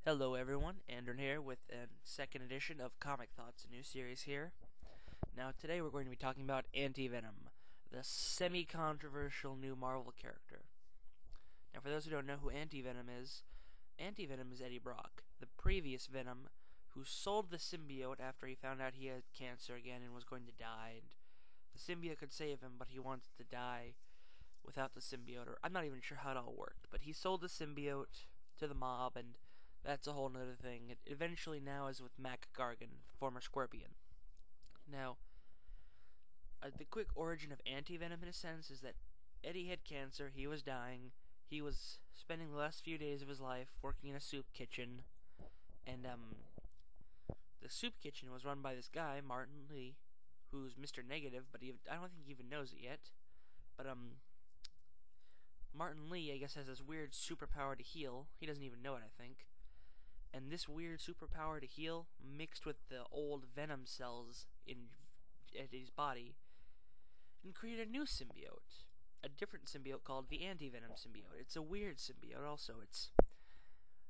Hello everyone, Andrew here with a second edition of Comic Thoughts, a new series here. Now today we're going to be talking about Anti-Venom, the semi-controversial new Marvel character. Now for those who don't know who Anti-Venom is Eddie Brock, the previous Venom, who sold the symbiote after he found out he had cancer again and was going to die, and the symbiote could save him, but he wanted to die without the symbiote, or I'm not even sure how it all worked, but he sold the symbiote to the mob, and that's a whole nother thing. It eventually now is with Mac Gargan, former Scorpion. Now, the quick origin of Anti-Venom in a sense is that Eddie had cancer, he was dying, he was spending the last few days of his life working in a soup kitchen, and the soup kitchen was run by this guy, Martin Lee, who's Mr. Negative, but I don't think he even knows it yet. But Martin Lee, I guess, has this weird superpower to heal. He doesn't even know it, I think. And this weird superpower to heal mixed with the old Venom cells in Eddie's body and created a new symbiote. A different symbiote called the Anti-Venom symbiote. It's a weird symbiote also.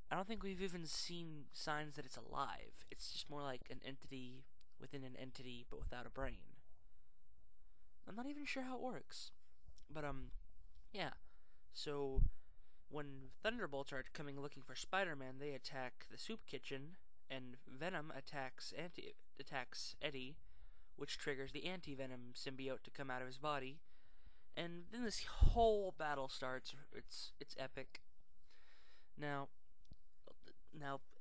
I don't think we've even seen signs that it's alive. It's just more like an entity within an entity but without a brain. I'm not even sure how it works. But yeah. So when Thunderbolts are coming looking for Spider-Man, they attack the soup kitchen, and Venom attacks Eddie, which triggers the Anti-Venom symbiote to come out of his body, and then this whole battle starts. It's epic. Now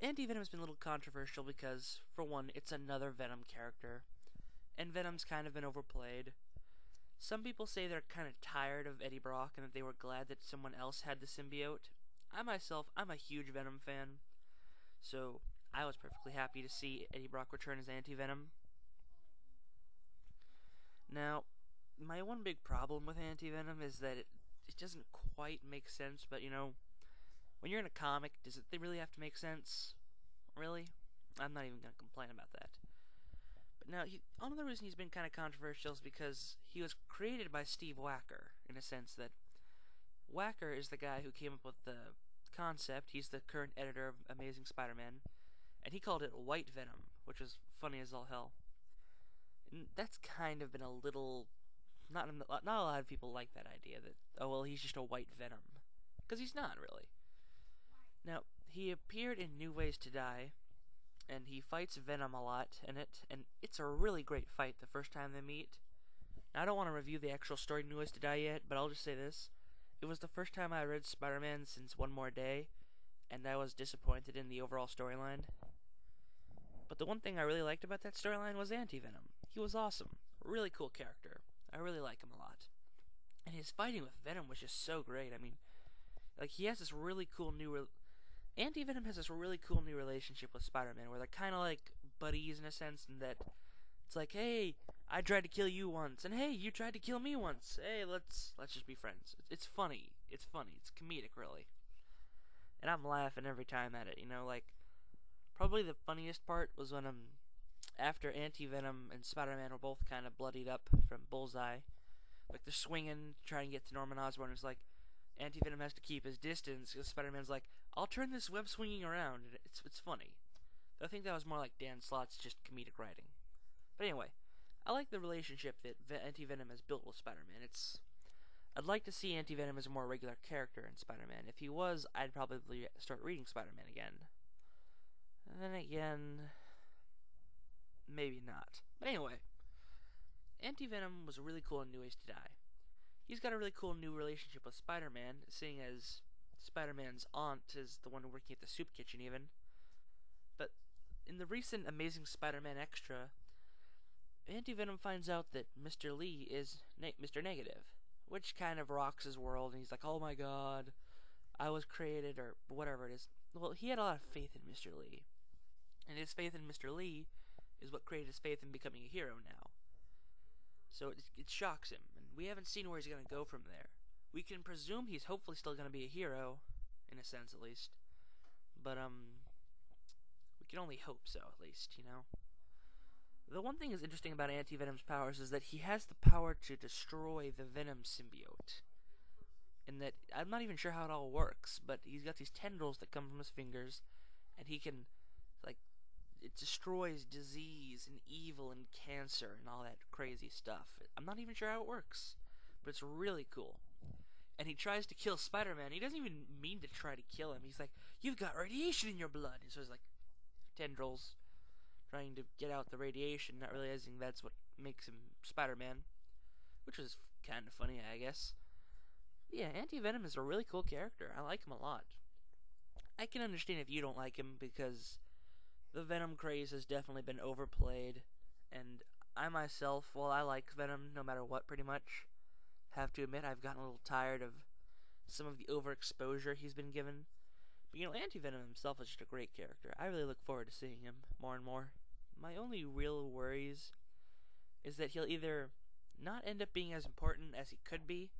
Anti-Venom has been a little controversial because, for one, it's another Venom character, and Venom's kind of been overplayed. Some people say they're kind of tired of Eddie Brock and that they were glad that someone else had the symbiote. I'm a huge Venom fan, so I was perfectly happy to see Eddie Brock return as Anti-Venom. Now, my one big problem with Anti-Venom is that it doesn't quite make sense, but when you're in a comic, does it really have to make sense? Really? I'm not even going to complain about that. Now, another reason he's been kind of controversial is because he was created by Steve Wacker, in a sense that Wacker is the guy who came up with the concept. He's the current editor of Amazing Spider-Man, and he called it White Venom, which was funny as all hell. And that's kind of been a little... Not a lot of people like that idea that, oh, well, he's just a white Venom. Because he's not, really. Now, he appeared in New Ways to Die, and he fights Venom a lot in it, and it's a really great fight the first time they meet. Now, I don't want to review the actual story New Ways to Die yet, but I'll just say this. It was the first time I read Spider-Man since One More Day, and I was disappointed in the overall storyline. But the one thing I really liked about that storyline was Anti-Venom. He was awesome. Really cool character. I really like him a lot. And his fighting with Venom was just so great. I mean, like, he has this really cool new... Anti-Venom has this really cool new relationship with Spider-Man, where they're kind of like buddies in a sense, in that it's like, hey, I tried to kill you once, and hey, you tried to kill me once. Hey, let's just be friends. It's funny. It's funny. It's comedic, really. And I'm laughing every time at it. Like, probably the funniest part was when after Anti-Venom and Spider-Man were both kind of bloodied up from Bullseye, like they're swinging, trying to get to Norman Osborn. It's like Anti-Venom has to keep his distance because Spider-Man's like, I'll turn this web swinging around. It's funny. I think that was more like Dan Slott's just comedic writing. But anyway, I like the relationship that Anti-Venom has built with Spider-Man. I'd like to see Anti-Venom as a more regular character in Spider-Man. If he was, I'd probably start reading Spider-Man again. And then again, maybe not. But anyway, Anti-Venom was really cool in New Ways to Die. He's got a really cool new relationship with Spider-Man, seeing as Spider-Man's aunt is the one working at the soup kitchen even. But in the recent Amazing Spider-Man Extra, Anti-Venom finds out that Mr. Lee is Mr. Negative, which kind of rocks his world, and he's like, oh my god, I was created, or whatever it is. Well, he had a lot of faith in Mr. Lee, and his faith in Mr. Lee is what created his faith in becoming a hero now. So it shocks him, and we haven't seen where he's going to go from there. We can presume he's hopefully still going to be a hero, in a sense at least. But, we can only hope so, at least, The one thing that's interesting about Anti-Venom's powers is that he has the power to destroy the Venom symbiote. And that, I'm not even sure how it all works, but he's got these tendrils that come from his fingers, and he can, like, it destroys disease and evil and cancer and all that crazy stuff. I'm not even sure how it works, but it's really cool. And he tries to kill Spider-Man. He doesn't even mean to try to kill him. He's like, "You've got radiation in your blood." And so he's like tendrils trying to get out the radiation, not realizing that's what makes him Spider-Man, which was kind of funny, I guess. Yeah, Anti-Venom is a really cool character. I like him a lot. I can understand if you don't like him because the Venom craze has definitely been overplayed, and I myself, well, I like Venom no matter what, pretty much. Have to admit, I've gotten a little tired of some of the overexposure he's been given. But, Anti-Venom himself is just a great character. I really look forward to seeing him more and more. My only real worries is that he'll either not end up being as important as he could be,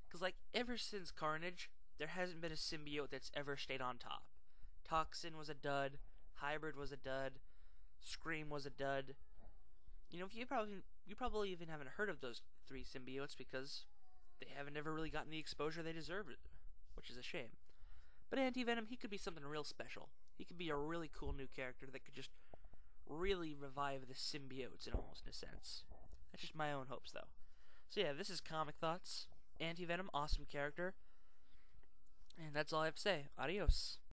because, like, ever since Carnage, there hasn't been a symbiote that's ever stayed on top. Toxin was a dud, Hybrid was a dud, Scream was a dud. If you probably even haven't heard of those 3 symbiotes because they haven't ever really gotten the exposure they deserve, which is a shame. But Anti-Venom, he could be something real special. He could be a really cool new character that could just really revive the symbiotes in almost a sense. That's just my own hopes, though. So yeah, this is Comic Thoughts. Anti-Venom, awesome character. And that's all I have to say. Adios.